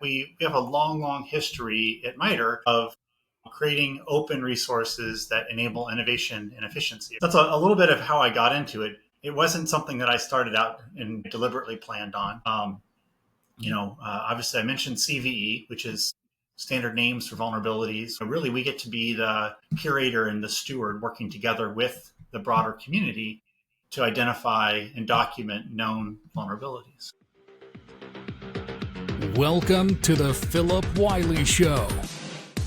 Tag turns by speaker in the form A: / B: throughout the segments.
A: We have a long history at MITRE of creating open resources that enable innovation and efficiency. That's a little bit of how I got into it. It wasn't something that I started out and deliberately planned on. Obviously I mentioned CVE, which is standard names for vulnerabilities. So really, we get to be the curator and the steward working together with the broader community to identify and document known vulnerabilities.
B: Welcome to the Phillip Wylie Show.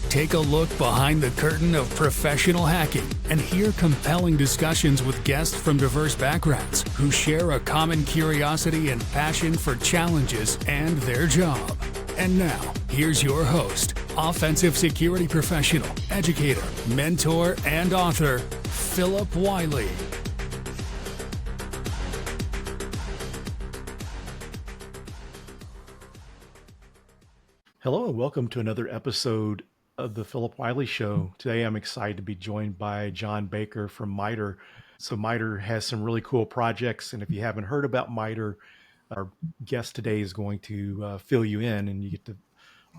B: Take a look behind the curtain of professional hacking and hear compelling discussions with guests from diverse backgrounds who share a common curiosity and passion for challenges and their job. And now, here's your host, offensive security professional, educator, mentor, and author, Phillip Wylie.
C: Hello and welcome to another episode of the Phillip Wylie Show. Today I'm excited to be joined by John Baker from MITRE. So MITRE has some really cool projects, and if you haven't heard about MITRE, our guest today is going to fill you in and you get to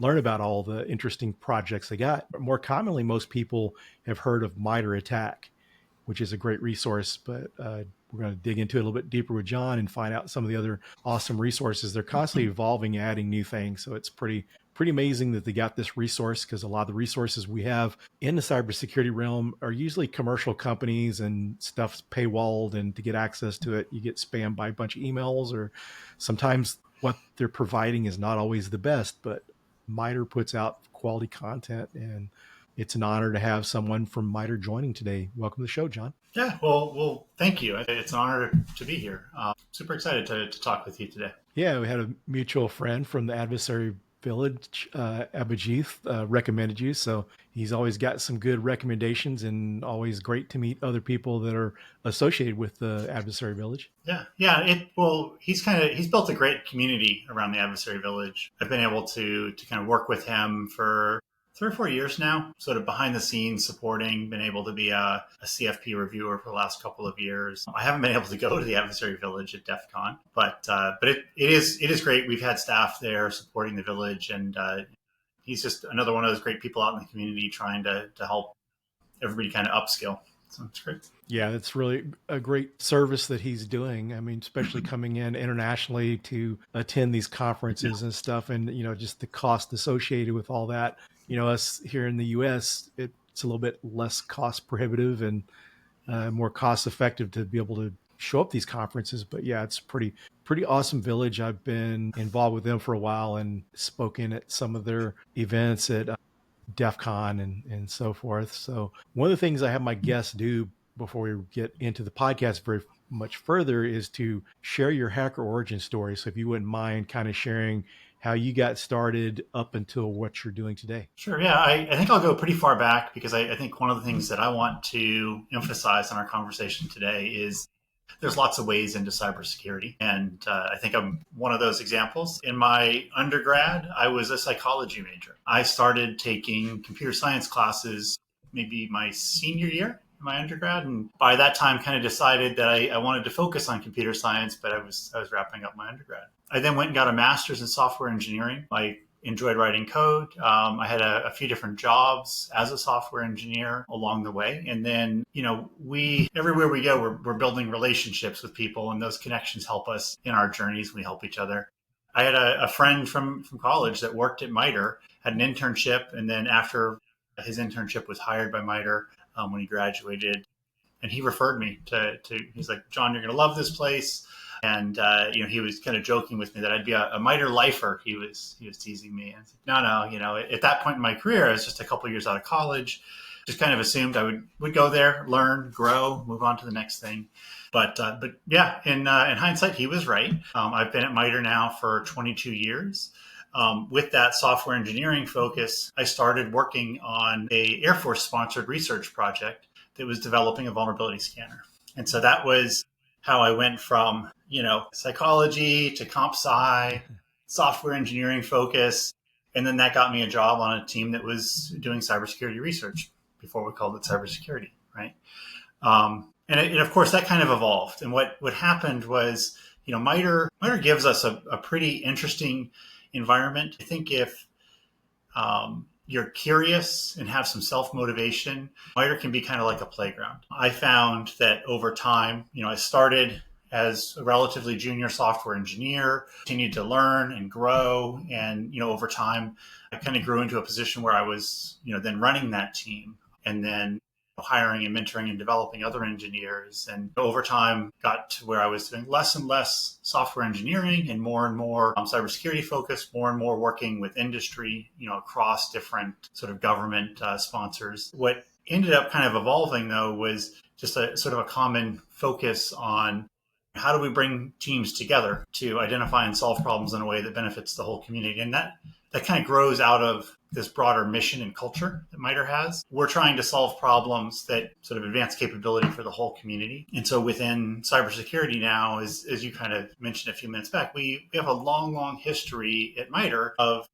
C: learn about all the interesting projects they got. But more commonly, most people have heard of MITRE ATT&CK, which is a great resource, but we're going to dig into it a little bit deeper with John and find out some of the other awesome resources. They're constantly evolving, adding new things. So it's pretty amazing that they got this resource, because a lot of the resources we have in the cybersecurity realm are usually commercial companies and stuff's paywalled, and to get access to it, you get spammed by a bunch of emails, or sometimes what they're providing is not always the best, but MITRE puts out quality content, and it's an honor to have someone from MITRE joining today. Welcome to the show, John.
A: Yeah, well, thank you. It's an honor to be here. Super excited to talk with you today.
C: Yeah, we had a mutual friend from the Adversary Village, Abhijit, recommended you. So he's always got some good recommendations, and always great to meet other people that are associated with the Adversary Village.
A: Yeah. He's built a great community around the Adversary Village. I've been able to kind of work with him for 3 or 4 years now, sort of behind the scenes supporting, been able to be a CFP reviewer for the last couple of years. I haven't been able to go to the Adversary Village at DEF CON, but it is great. We've had staff there supporting the village, and he's just another one of those great people out in the community trying to help everybody kind of upskill. So it's great.
C: Yeah, it's really a great service that he's doing. I mean, especially coming in internationally to attend these conferences and stuff, and, just the cost associated with all that. Us here in the U.S., it's a little bit less cost prohibitive and more cost effective to be able to show up these conferences. But yeah, it's pretty awesome village. I've been involved with them for a while and spoken at some of their events at DEF CON and so forth. So one of the things I have my guests do before we get into the podcast very much further is to share your hacker origin story. So if you wouldn't mind kind of sharing how you got started up until what you're doing today.
A: Sure. Yeah, I think I'll go pretty far back, because I think one of the things that I want to emphasize in our conversation today is there's lots of ways into cybersecurity. And I think I'm one of those examples. In my undergrad, I was a psychology major. I started taking computer science classes maybe my senior year in my undergrad. And by that time, kind of decided that I wanted to focus on computer science, but I was wrapping up my undergrad. I then went and got a master's in software engineering. I enjoyed writing code. I had a few different jobs as a software engineer along the way. And then, everywhere we go, we're building relationships with people, and those connections help us in our journeys. We help each other. I had a friend from college that worked at MITRE, had an internship. And then after his internship, was hired by MITRE when he graduated. And he referred me he's like, John, you're going to love this place. And, he was kind of joking with me that I'd be a MITRE lifer. He was teasing me. And I said, no, at that point in my career, I was just a couple of years out of college, just kind of assumed I would go there, learn, grow, move on to the next thing. But yeah, in hindsight, he was right. I've been at MITRE now for 22 years. With that software engineering focus, I started working on a Air Force sponsored research project that was developing a vulnerability scanner. And so that was how I went from, psychology to comp sci, software engineering focus. And then that got me a job on a team that was doing cybersecurity research before we called it cybersecurity, right? And of course, that kind of evolved. And what happened was, MITRE gives us a pretty interesting environment. I think if you're curious and have some self-motivation, MITRE can be kind of like a playground. I found that over time, I started as a relatively junior software engineer, continued to learn and grow. And, over time, I kind of grew into a position where I was, then running that team and then hiring and mentoring and developing other engineers. And over time, got to where I was doing less and less software engineering and more cybersecurity focused, more and more working with industry, across different sort of government sponsors. What ended up kind of evolving, though, was just a sort of a common focus on how do we bring teams together to identify and solve problems in a way that benefits the whole community. And that kind of grows out of this broader mission and culture that MITRE has. We're trying to solve problems that sort of advance capability for the whole community. And so within cybersecurity now, as you kind of mentioned a few minutes back, we have a long history at MITRE of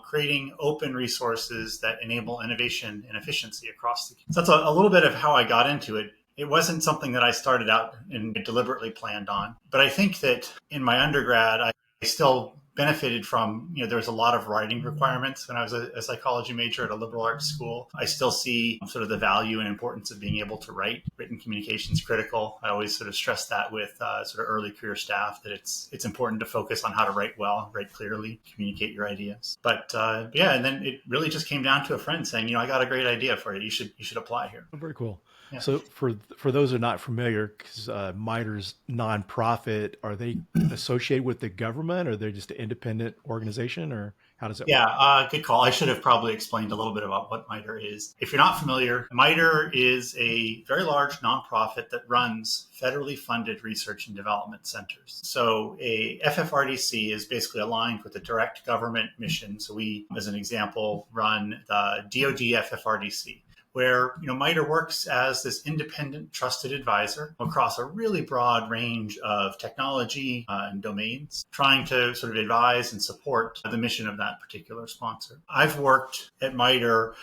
A: creating open resources that enable innovation and efficiency across the community. So that's a little bit of how I got into it. It wasn't something that I started out and deliberately planned on. But I think that in my undergrad, I still benefited from, there was a lot of writing requirements when I was a psychology major at a liberal arts school. I still see sort of the value and importance of being able to write. Written communication is critical. I always sort of stress that with sort of early career staff, that it's important to focus on how to write well, write clearly, communicate your ideas. But yeah, and then it really just came down to a friend saying, I got a great idea for you. You should apply here.
C: Oh, very cool.
A: Yeah.
C: So for those who are not familiar, because MITRE's nonprofit, are they associated with the government, or are they just an independent organization, or how does it work?
A: Yeah, good call. I should have probably explained a little bit about what MITRE is. If you're not familiar, MITRE is a very large nonprofit that runs federally funded research and development centers. So a FFRDC is basically aligned with a direct government mission. So we, as an example, run the DoD FFRDC, where MITRE works as this independent, trusted advisor across a really broad range of technology and domains, trying to sort of advise and support the mission of that particular sponsor. I've worked at MITRE,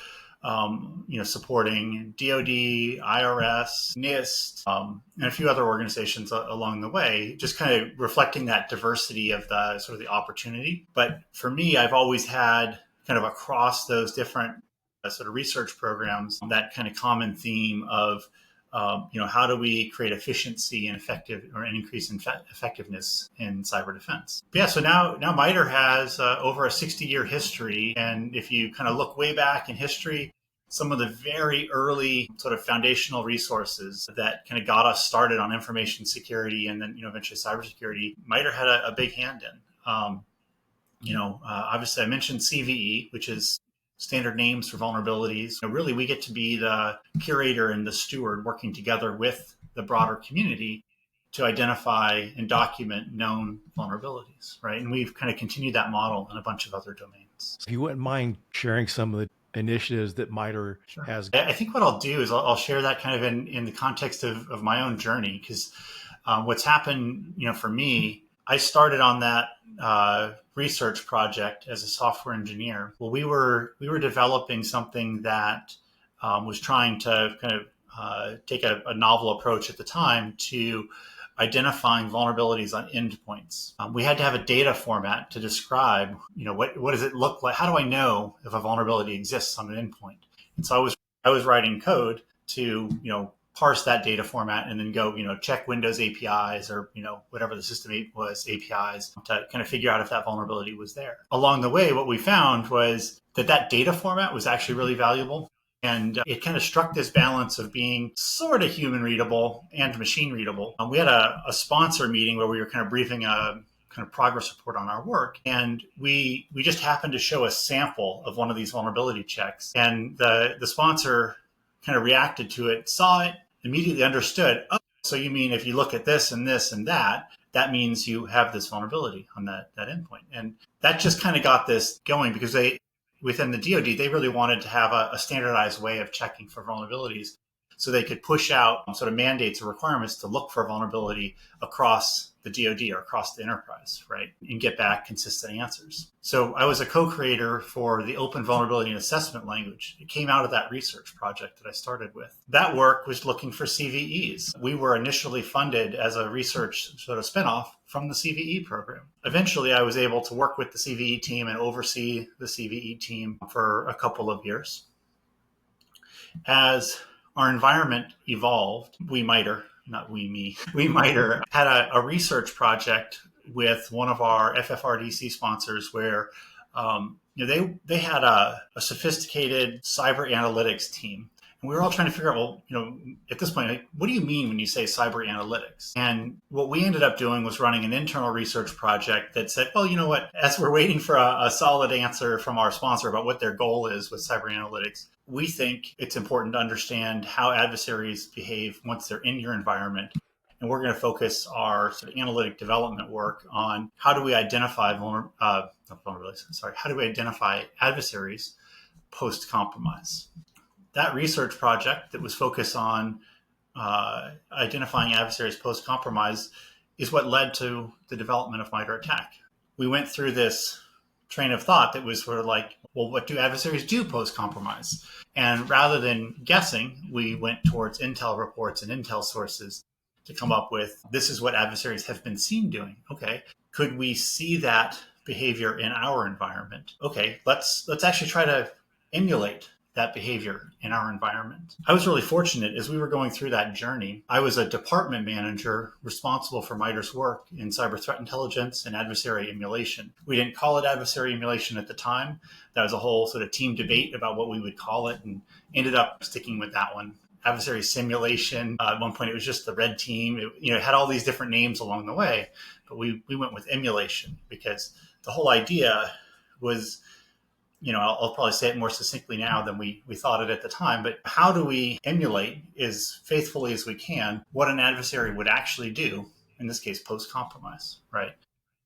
A: supporting DoD, IRS, NIST, and a few other organizations along the way, just kind of reflecting that diversity of the sort of the opportunity. But for me, I've always had kind of across those different sort of research programs, that kind of common theme of, how do we create efficiency and an increase in effectiveness in cyber defense? But yeah, so now MITRE has over a 60-year history. And if you kind of look way back in history, some of the very early sort of foundational resources that kind of got us started on information security and then, eventually cybersecurity, MITRE had a big hand in. Obviously I mentioned CVE, which is standard names for vulnerabilities. Really, we get to be the curator and the steward working together with the broader community to identify and document known vulnerabilities, right? And we've kind of continued that model in a bunch of other domains.
C: If you wouldn't mind sharing some of the initiatives that MITRE has.
A: I think what I'll do is I'll share that kind of in the context of my own journey, because what's happened, for me, I started on that research project as a software engineer. Well, we were developing something that was trying to kind of take a novel approach at the time to identifying vulnerabilities on endpoints. We had to have a data format to describe, what does it look like? How do I know if a vulnerability exists on an endpoint? And so I was writing code to, parse that data format and then go, check Windows APIs or, whatever the system was, APIs, to kind of figure out if that vulnerability was there. Along the way, what we found was that data format was actually really valuable. And it kind of struck this balance of being sort of human readable and machine readable. We had a sponsor meeting where we were kind of briefing a kind of progress report on our work. And we just happened to show a sample of one of these vulnerability checks. And the sponsor kind of reacted to it, saw it, immediately understood, oh, so you mean if you look at this and this and that means you have this vulnerability on that endpoint. And that just kind of got this going, because within the DoD, they really wanted to have a standardized way of checking for vulnerabilities, so they could push out sort of mandates or requirements to look for vulnerability across the DoD or across the enterprise, right? And get back consistent answers. So I was a co-creator for the Open Vulnerability and Assessment language. It came out of that research project that I started with. That work was looking for CVEs. We were initially funded as a research sort of spinoff from the CVE program. Eventually, I was able to work with the CVE team and oversee the CVE team for a couple of years. As our environment evolved, we MITRE had a research project with one of our FFRDC sponsors where they had a sophisticated cyber analytics team. And we were all trying to figure out, well, at this point, like, what do you mean when you say cyber analytics? And what we ended up doing was running an internal research project that said, well, you know what, as we're waiting for a solid answer from our sponsor about what their goal is with cyber analytics, we think it's important to understand how adversaries behave once they're in your environment. And we're going to focus our sort of analytic development work on how do we identify adversaries post-compromise. That research project that was focused on identifying adversaries post-compromise is what led to the development of MITRE ATT&CK. We went through this train of thought that was sort of like, well, what do adversaries do post-compromise? And rather than guessing, we went towards intel reports and intel sources to come up with, this is what adversaries have been seen doing. Okay, could we see that behavior in our environment? Okay, let's actually try to emulate that behavior in our environment. I was really fortunate as we were going through that journey. I was a department manager responsible for MITRE's work in cyber threat intelligence and adversary emulation. We didn't call it adversary emulation at the time. That was a whole sort of team debate about what we would call it, and ended up sticking with that one. Adversary simulation. At one point, it was just the red team. It had all these different names along the way, but we went with emulation because the whole idea was, I'll probably say it more succinctly now than we thought it at the time, but how do we emulate as faithfully as we can what an adversary would actually do, in this case, post-compromise, right?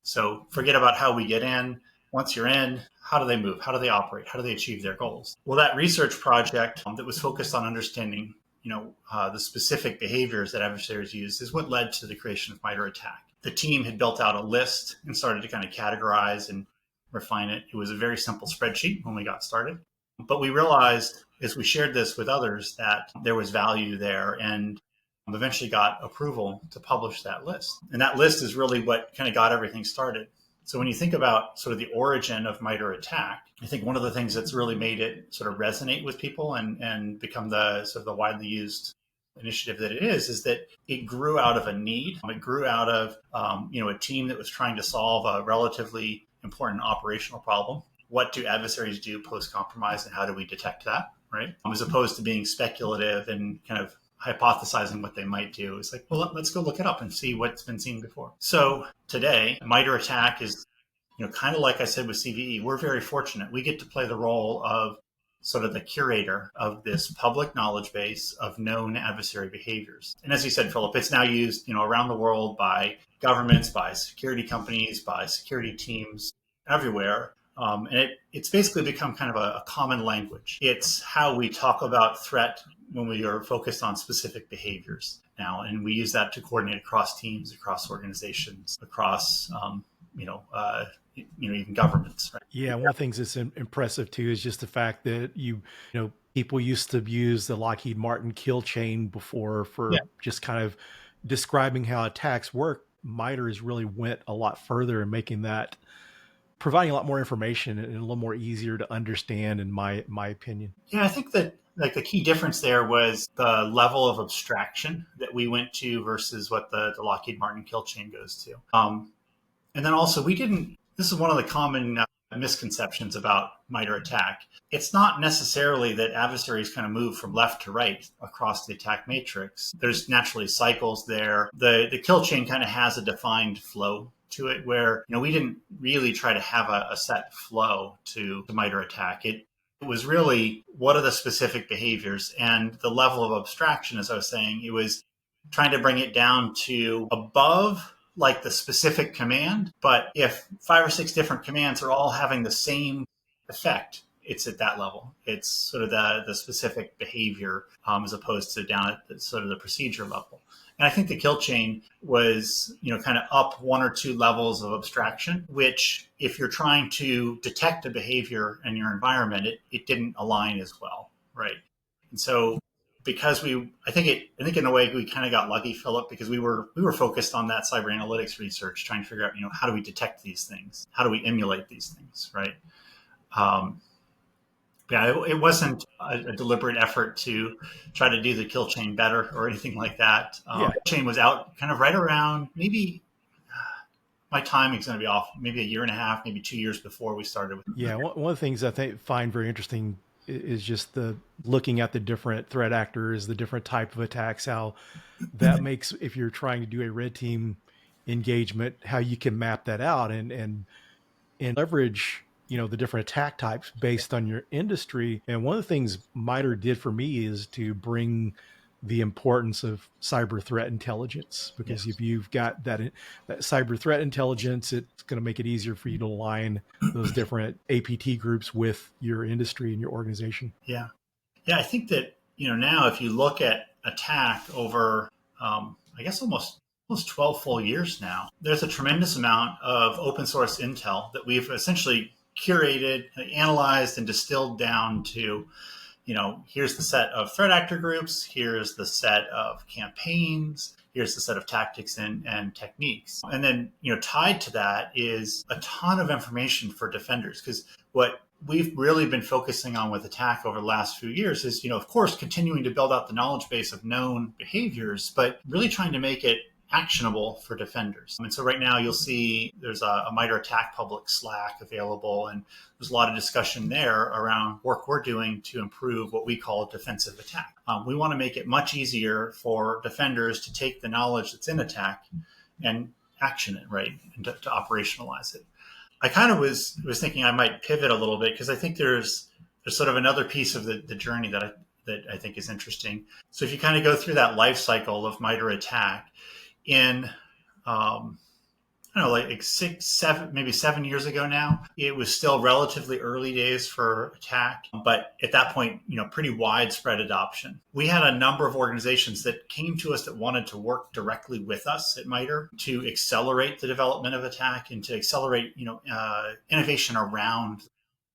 A: So forget about how we get in. Once you're in, how do they move? How do they operate? How do they achieve their goals? Well, that research project that was focused on understanding, the specific behaviors that adversaries use is what led to the creation of MITRE ATT&CK. The team had built out a list and started to kind of categorize and refine it. It was a very simple spreadsheet when we got started. But we realized as we shared this with others that there was value there, and eventually got approval to publish that list. And that list is really what kind of got everything started. So when you think about sort of the origin of MITRE ATT&CK, I think one of the things that's really made it sort of resonate with people and become the sort of the widely used initiative that it is that it grew out of a need. It grew out of a team that was trying to solve a relatively important operational problem. What do adversaries do post-compromise, and how do we detect that, right? As opposed to being speculative and kind of hypothesizing what they might do. It's like, well, let's go look it up and see what's been seen before. So today, MITRE ATT&CK is, kind of like I said with CVE, we're very fortunate. We get to play the role of sort of the curator of this public knowledge base of known adversary behaviors. And as you said, Philip, it's now used, around the world by governments, by security companies, by security teams everywhere. And it's basically become kind of a common language. It's how we talk about threat when we are focused on specific behaviors now. And we use that to coordinate across teams, across organizations, across, even governments. Right?
C: Yeah, one of the things that's impressive too is just the fact that people used to use the Lockheed Martin kill chain before for just kind of describing how attacks work. MITRE has really went a lot further in making that, providing a lot more information and a little more easier to understand, in my opinion.
A: Yeah, I think that the key difference there was the level of abstraction that we went to versus what the Lockheed Martin kill chain goes to. And then also this is one of the common misconceptions about MITRE ATT&CK. It's not necessarily that adversaries kind of move from left to right across the attack matrix. There's naturally cycles there. The kill chain kind of has a defined flow to it where, we didn't really try to have a set flow to MITRE ATT&CK. It was really, what are the specific behaviors and the level of abstraction, as I was saying, it was trying to bring it down to above like the specific command. But if 5 or 6 different commands are all having the same effect it's at that level. It's sort of the specific behavior as opposed to down at sort of the procedure level. And I think the kill chain was, kind of up one or two levels of abstraction, which if you're trying to detect a behavior in your environment, it didn't align as well, right? And so because I think in a way we kind of got lucky, Philip, because we were focused on that cyber analytics research, trying to figure out, how do we detect these things? How do we emulate these things, right? It wasn't a deliberate effort to try to do the kill chain better or anything like that.
C: Yeah.
A: Kill chain was out kind of right around, maybe my timing is going to be off, maybe a year and a half, maybe 2 years before we started.
C: Yeah, one of the things I find very interesting is just the looking at the different threat actors, the different type of attacks, how that makes, if you're trying to do a red team engagement, how you can map that out and leverage, the different attack types based on your industry. And one of the things MITRE did for me is to bring the importance of cyber threat intelligence, because if you've got that cyber threat intelligence, it's going to make it easier for you to align those different APT groups with your industry and your organization.
A: Yeah. I think that, now if you look at attack over, I guess almost 12 full years now, there's a tremendous amount of open source intel that we've essentially curated, analyzed, and distilled down to, here's the set of threat actor groups, here's the set of campaigns, here's the set of tactics and techniques. And then, tied to that is a ton of information for defenders, because what we've really been focusing on with attack over the last few years is, of course, continuing to build out the knowledge base of known behaviors, but really trying to make it actionable for defenders. And so right now you'll see there's a MITRE attack public Slack available, and there's a lot of discussion there around work we're doing to improve what we call defensive attack. We want to make it much easier for defenders to take the knowledge that's in attack and action it, right, and to operationalize it. I kind of was thinking I might pivot a little bit, because I think there's sort of another piece of the journey that I think is interesting. So if you kind of go through that life cycle of MITRE attack, in, I don't know, like 6, 7, maybe 7 years ago now, it was still relatively early days for attack, but at that point, pretty widespread adoption. We had a number of organizations that came to us that wanted to work directly with us at MITRE to accelerate the development of attack and to accelerate, innovation around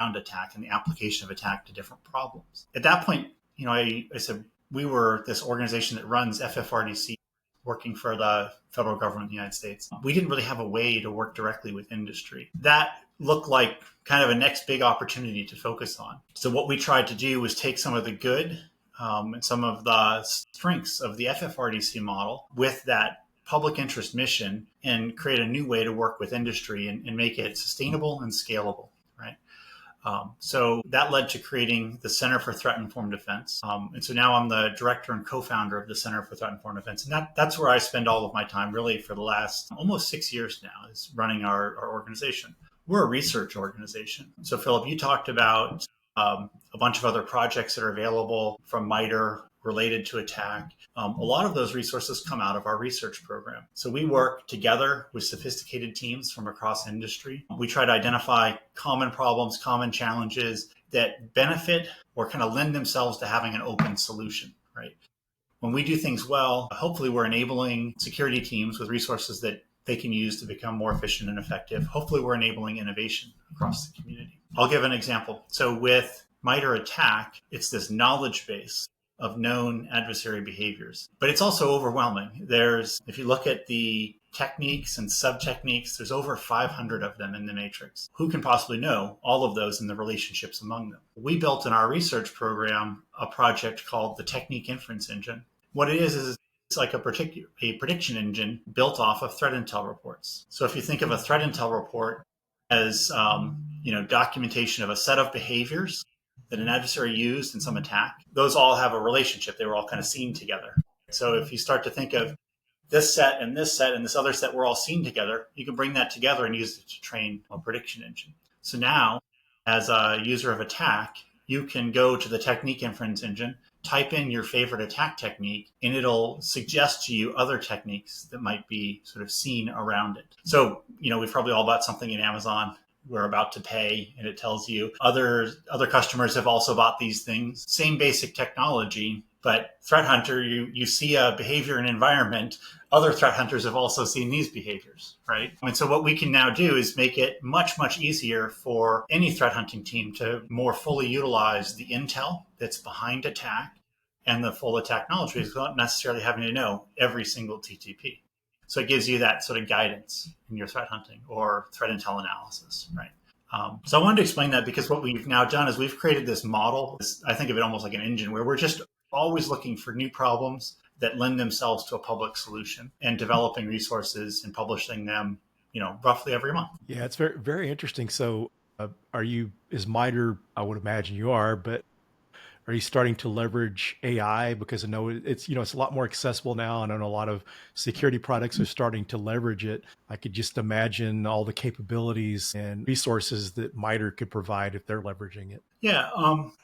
A: attack and the application of attack to different problems. At that point, I said, we were this organization that runs FFRDC, working for the federal government of the United States. We didn't really have a way to work directly with industry. That looked like kind of a next big opportunity to focus on. So what we tried to do was take some of the good and some of the strengths of the FFRDC model with that public interest mission and create a new way to work with industry and make it sustainable and scalable, right? So that led to creating the Center for Threat Informed Defense. And so now I'm the director and co-founder of the Center for Threat Informed Defense. And that's where I spend all of my time really for the last almost 6 years now, is running our organization. We're a research organization. So Philip, you talked about a bunch of other projects that are available from MITRE related to attack. A lot of those resources come out of our research program. So we work together with sophisticated teams from across industry. We try to identify common problems, common challenges that benefit or kind of lend themselves to having an open solution, right? When we do things well, hopefully we're enabling security teams with resources that they can use to become more efficient and effective. Hopefully we're enabling innovation across the community. I'll give an example. So with MITRE attack, it's this knowledge base of known adversary behaviors. But it's also overwhelming. If you look at the techniques and sub-techniques, there's over 500 of them in the matrix. Who can possibly know all of those and the relationships among them? We built in our research program a project called the Technique Inference Engine. What it is it's like a prediction engine built off of threat intel reports. So if you think of a threat intel report as documentation of a set of behaviors that an adversary used in some attack, those all have a relationship. They were all kind of seen together. So if you start to think of this set and this other set were all seen together, you can bring that together and use it to train a prediction engine. So now, as a user of attack, you can go to the Technique Inference Engine, type in your favorite attack technique, and it'll suggest to you other techniques that might be sort of seen around it. So, we've probably all bought something in Amazon. we're about to pay, and it tells you other customers have also bought these things. Same basic technology, but threat hunter, you see a behavior and environment. Other threat hunters have also seen these behaviors, right? And so what we can now do is make it much, much easier for any threat hunting team to more fully utilize the intel that's behind attack and the full attack knowledge base without necessarily having to know every single TTP. So it gives you that sort of guidance in your threat hunting or threat intel analysis, right? So I wanted to explain that because what we've now done is we've created this model. I think of it almost like an engine where we're just always looking for new problems that lend themselves to a public solution and developing resources and publishing them, roughly every month.
C: Yeah, it's very, very interesting. So is MITRE, I would imagine you are, but are you starting to leverage AI? Because I know it's a lot more accessible now, and I know a lot of security products are starting to leverage it. I could just imagine all the capabilities and resources that MITRE could provide if they're leveraging it.
A: Yeah.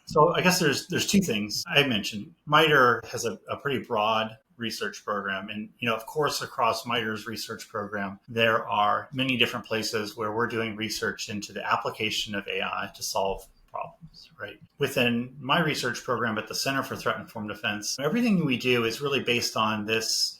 A: So I guess there's two things I mentioned. MITRE has a pretty broad research program. And, of course, across MITRE's research program, there are many different places where we're doing research into the application of AI to solve problems, right? Within my research program at the Center for Threat Informed Defense, everything we do is really based on this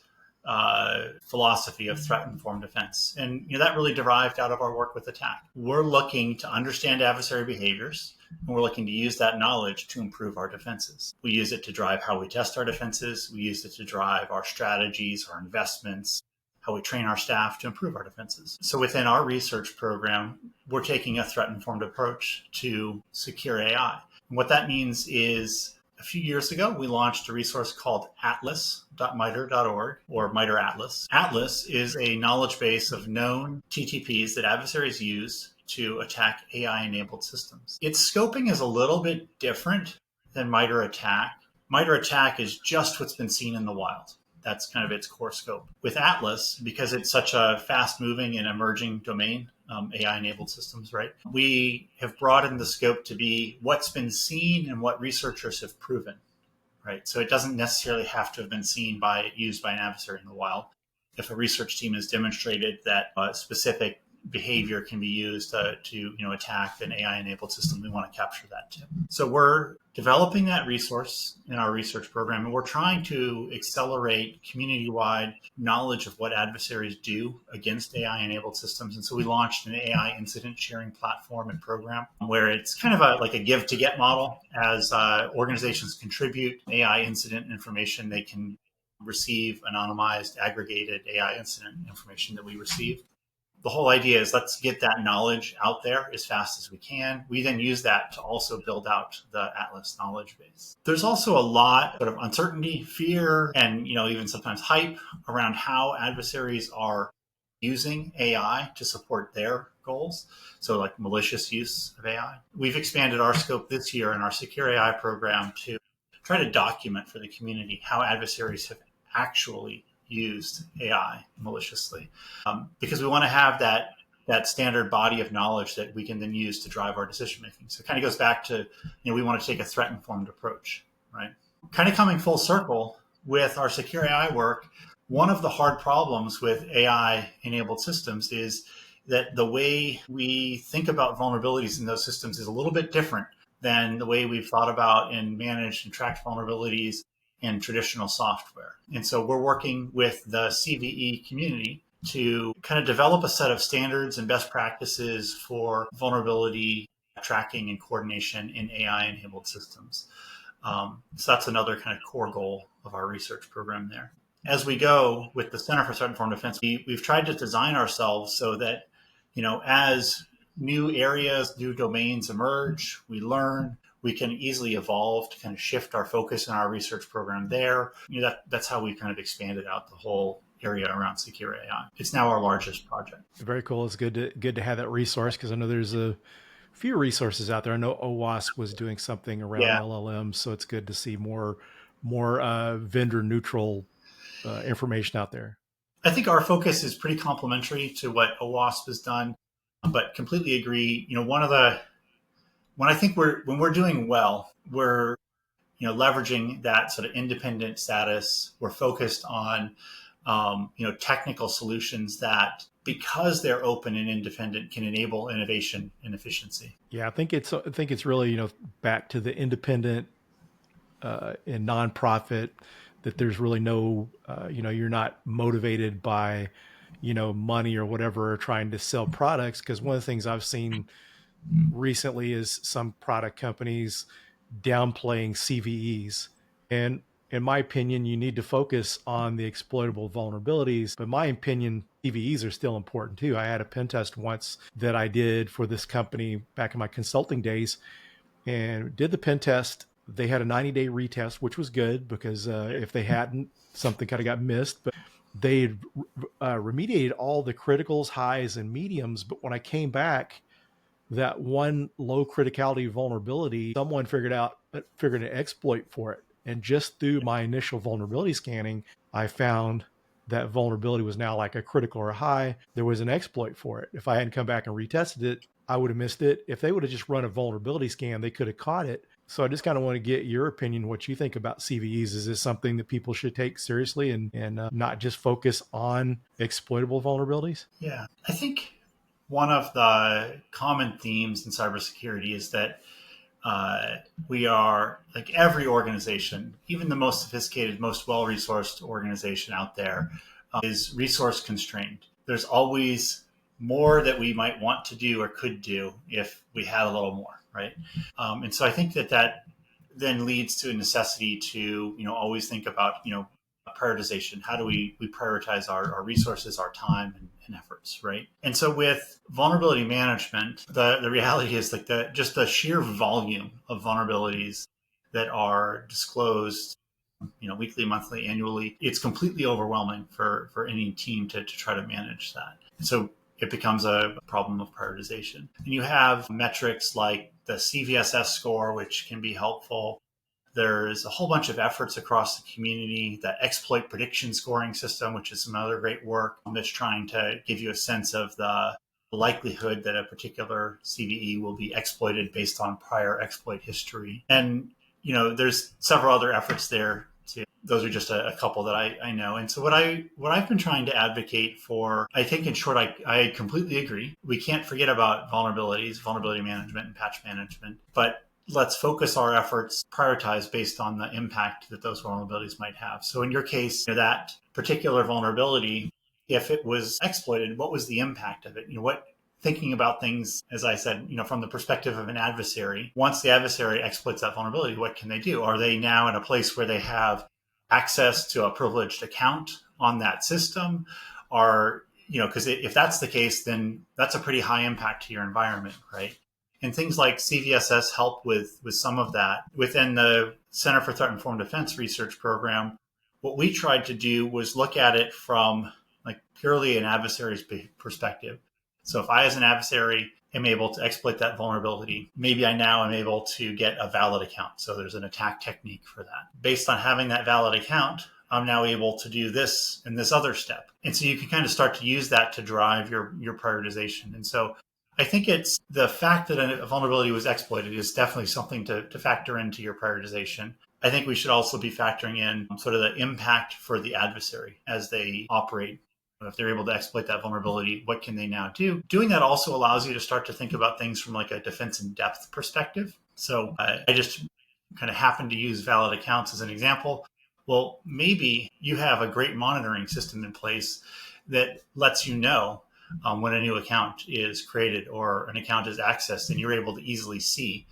A: philosophy of threat informed defense. And that really derived out of our work with attack. We're looking to understand adversary behaviors, and we're looking to use that knowledge to improve our defenses. We use it to drive how we test our defenses. We use it to drive our strategies, our investments, how we train our staff to improve our defenses. So within our research program, we're taking a threat-informed approach to secure AI. And what that means is a few years ago, we launched a resource called atlas.mitre.org, or MITRE Atlas. Atlas is a knowledge base of known TTPs that adversaries use to attack AI-enabled systems. Its scoping is a little bit different than MITRE Attack. MITRE Attack is just what's been seen in the wild. That's kind of its core scope. With Atlas, because it's such a fast-moving and emerging domain, AI-enabled systems, right? We have broadened the scope to be what's been seen and what researchers have proven, right? So it doesn't necessarily have to have been used by an adversary in the wild. If a research team has demonstrated that a specific behavior can be used to attack an AI-enabled system, we want to capture that too. So we're developing that resource in our research program, and we're trying to accelerate community-wide knowledge of what adversaries do against AI-enabled systems. And so we launched an AI incident sharing platform and program where it's kind of like a give-to-get model. As organizations contribute AI incident information, they can receive anonymized, aggregated AI incident information that we receive. The whole idea is let's get that knowledge out there as fast as we can. We then use that to also build out the Atlas knowledge base. There's also a lot of uncertainty, fear, and even sometimes hype around how adversaries are using AI to support their goals. So like malicious use of AI. We've expanded our scope this year in our Secure AI program to try to document for the community how adversaries have actually used AI maliciously, because we want to have that standard body of knowledge that we can then use to drive our decision making. So it kind of goes back to, we want to take a threat informed approach, right? Kind of coming full circle with our secure AI work. One of the hard problems with AI enabled systems is that the way we think about vulnerabilities in those systems is a little bit different than the way we've thought about and managed and tracked vulnerabilities in traditional software. And so we're working with the CVE community to kind of develop a set of standards and best practices for vulnerability tracking and coordination in AI-enabled systems. So that's another kind of core goal of our research program there. As we go with the Center for Threat Informed Defense, we've tried to design ourselves so that, as new areas, new domains emerge, we learn, we can easily evolve to kind of shift our focus in our research program there. That's how we kind of expanded out the whole area around secure AI. It's now our largest project.
C: Very cool. It's good to have that resource, because I know there's a few resources out there. I know OWASP was doing something around LLMs, so it's good to see more vendor neutral information out there.
A: I think our focus is pretty complementary to what OWASP has done, but completely agree. When we're doing well, we're leveraging that sort of independent status. We're focused on technical solutions that, because they're open and independent, can enable innovation and efficiency.
C: Yeah, I think it's really, back to the independent and nonprofit, that there's really no, you're not motivated by, money or whatever, or trying to sell products. Because one of the things I've seen recently is some product companies downplaying CVEs. And in my opinion, you need to focus on the exploitable vulnerabilities. But in my opinion, CVEs are still important too. I had a pen test once that I did for this company back in my consulting days, and did the pen test. They had a 90-day retest, which was good, because if they hadn't, something kind of got missed. But they remediated all the criticals, highs, and mediums. But when I came back, that one low criticality vulnerability, someone figured an exploit for it. And just through my initial vulnerability scanning, I found that vulnerability was now like a critical or a high. There was an exploit for it. If I hadn't come back and retested it, I would have missed it. If they would have just run a vulnerability scan, they could have caught it. So I just kind of want to get your opinion, what you think about CVEs. Is this something that people should take seriously and not just focus on exploitable vulnerabilities?
A: Yeah, I think one of the common themes in cybersecurity is that we are, like every organization, even the most sophisticated, most well-resourced organization out there, is resource constrained. There's always more that we might want to do or could do if we had a little more, right? And so I think that then leads to a necessity to, always think about, prioritization. How do we prioritize our resources, our time, and efforts, right? And so with vulnerability management, the reality is like just the sheer volume of vulnerabilities that are disclosed, weekly, monthly, annually, it's completely overwhelming for any team to try to manage that. So it becomes a problem of prioritization. And you have metrics like the CVSS score, which can be helpful. There's a whole bunch of efforts across the community, the exploit prediction scoring system, which is some other great work that's trying to give you a sense of the likelihood that a particular CVE will be exploited based on prior exploit history. And, there's several other efforts there too. Those are just a couple that I know. And so what I've been trying to advocate for, I think in short, I completely agree. We can't forget about vulnerabilities, vulnerability management and patch management, but let's focus our efforts, prioritize based on the impact that those vulnerabilities might have. So in your case, that particular vulnerability, if it was exploited, what was the impact of it? Thinking about things, as I said, from the perspective of an adversary, once the adversary exploits that vulnerability, what can they do? Are they now in a place where they have access to a privileged account on that system? Or, because if that's the case, then that's a pretty high impact to your environment, right? And things like CVSS help with some of that. Within the Center for Threat Informed Defense research program, what we tried to do was look at it from like purely an adversary's perspective. So if I, as an adversary, am able to exploit that vulnerability, maybe I now am able to get a valid account. So there's an attack technique for that. Based on having that valid account, I'm now able to do this and this other step. And so you can kind of start to use that to drive your prioritization. And so I think it's the fact that a vulnerability was exploited is definitely something to factor into your prioritization. I think we should also be factoring in sort of the impact for the adversary as they operate. If they're able to exploit that vulnerability, what can they now do? Doing that also allows you to start to think about things from like a defense in depth perspective. So I just kind of happen to use valid accounts as an example. Well, maybe you have a great monitoring system in place that lets you know when a new account is created or an account is accessed, and you're able to easily see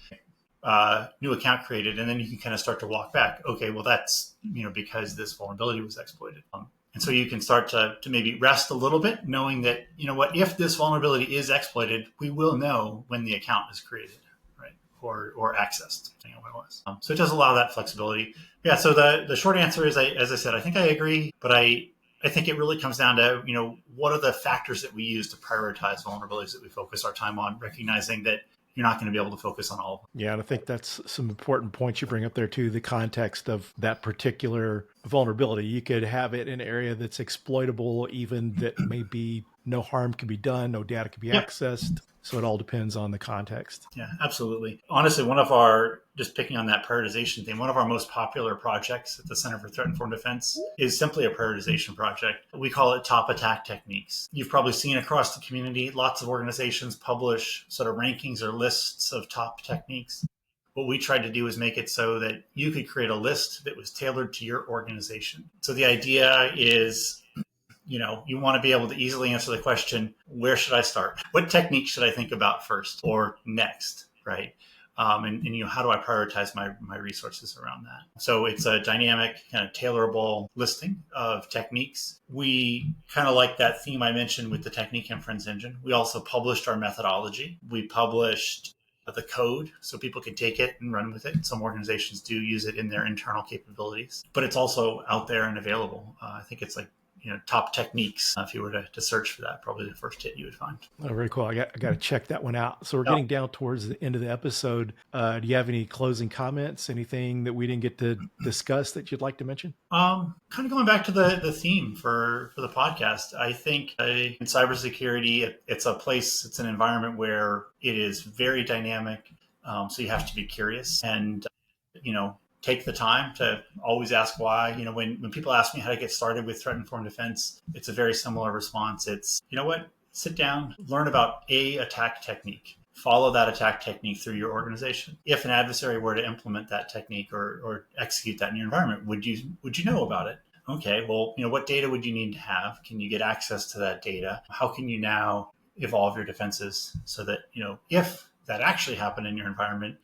A: new account created, and then you can kind of start to walk back. Okay, well, that's because this vulnerability was exploited. And so you can start to maybe rest a little bit, knowing that, if this vulnerability is exploited, we will know when the account is created, right? Or accessed, depending on what it was. So it does allow that flexibility. Yeah, so the short answer is, as I said, I think I agree, but I think it really comes down to, what are the factors that we use to prioritize vulnerabilities that we focus our time on, recognizing that you're not going to be able to focus on all of them.
C: Yeah, and I think that's some important points you bring up there too, the context of that particular vulnerability. You could have it in an area that's exploitable, even that may be no harm can be done, no data can be
A: Yep.
C: accessed. So it all depends on the context.
A: Yeah, absolutely. Honestly, just picking on that prioritization thing, one of our most popular projects at the Center for Threat Informed Defense is simply a prioritization project. We call it top attack techniques. You've probably seen across the community, lots of organizations publish sort of rankings or lists of top techniques. What we tried to do is make it so that you could create a list that was tailored to your organization. So the idea is, you want to be able to easily answer the question, where should I start? What technique should I think about first or next, right? And how do I prioritize my resources around that? So it's a dynamic, kind of tailorable listing of techniques. We kind of like that theme I mentioned with the technique inference engine. We also published our methodology. We published the code so people can take it and run with it. Some organizations do use it in their internal capabilities, but it's also out there and available. I think it's like, top techniques. If you were to search for that, probably the first hit you would find.
C: Oh, very cool. I got to check that one out. So we're getting down towards the end of the episode. Do you have any closing comments? Anything that we didn't get to discuss that you'd like to mention?
A: Kind of going back to the theme for the podcast. I think in cybersecurity, it's an environment where it is very dynamic. So you have to be curious and, take the time to always ask why. When people ask me how to get started with threat informed defense, it's a very similar response. It's, sit down, learn about a attack technique, follow that attack technique through your organization. If an adversary were to implement that technique or execute that in your environment, would you know about it? Okay, well, what data would you need to have? Can you get access to that data? How can you now evolve your defenses so that, if that actually happened in your environment,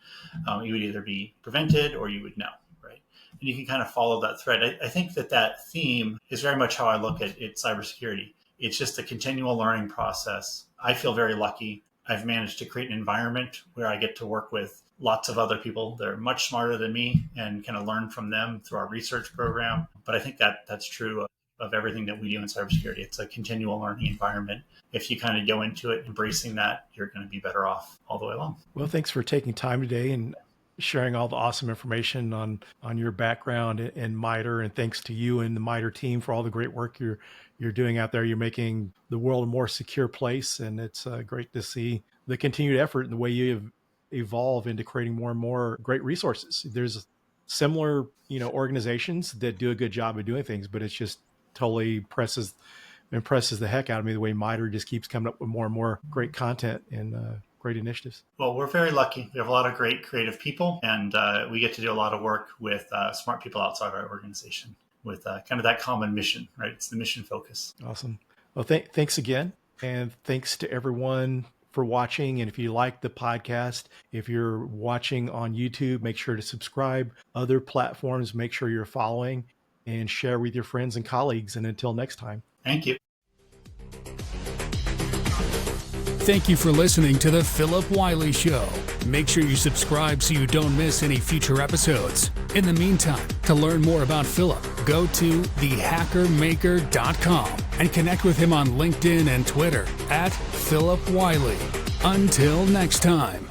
A: you would either be prevented or you would know, right? And you can kind of follow that thread. I think that theme is very much how I look at cybersecurity. It's just a continual learning process. I feel very lucky. I've managed to create an environment where I get to work with lots of other people. They're much smarter than me and kind of learn from them through our research program. But I think that's true of everything that we do in cybersecurity. It's a continual learning environment. If you kind of go into it embracing that, you're going to be better off all the way along.
C: Well, thanks for taking time today and sharing all the awesome information on your background in MITRE, and thanks to you and the MITRE team for all the great work you're doing out there. You're making the world a more secure place, and it's great to see the continued effort and the way you evolve into creating more and more great resources. There's similar, organizations that do a good job of doing things, but it's just totally impresses the heck out of me the way MITRE just keeps coming up with more and more great content and great initiatives.
A: Well, we're very lucky. We have a lot of great creative people, and we get to do a lot of work with smart people outside our organization with kind of that common mission, right? It's the mission focus.
C: Awesome. Well, thanks again. And thanks to everyone for watching. And if you like the podcast, if you're watching on YouTube, make sure to subscribe. Other platforms, make sure you're following and share with your friends and colleagues. And until next time.
A: Thank you.
B: Thank you for listening to the Phillip Wylie Show. Make sure you subscribe so you don't miss any future episodes. In the meantime, to learn more about Phillip, go to thehackermaker.com and connect with him on LinkedIn and Twitter @Phillip Wylie. Until next time.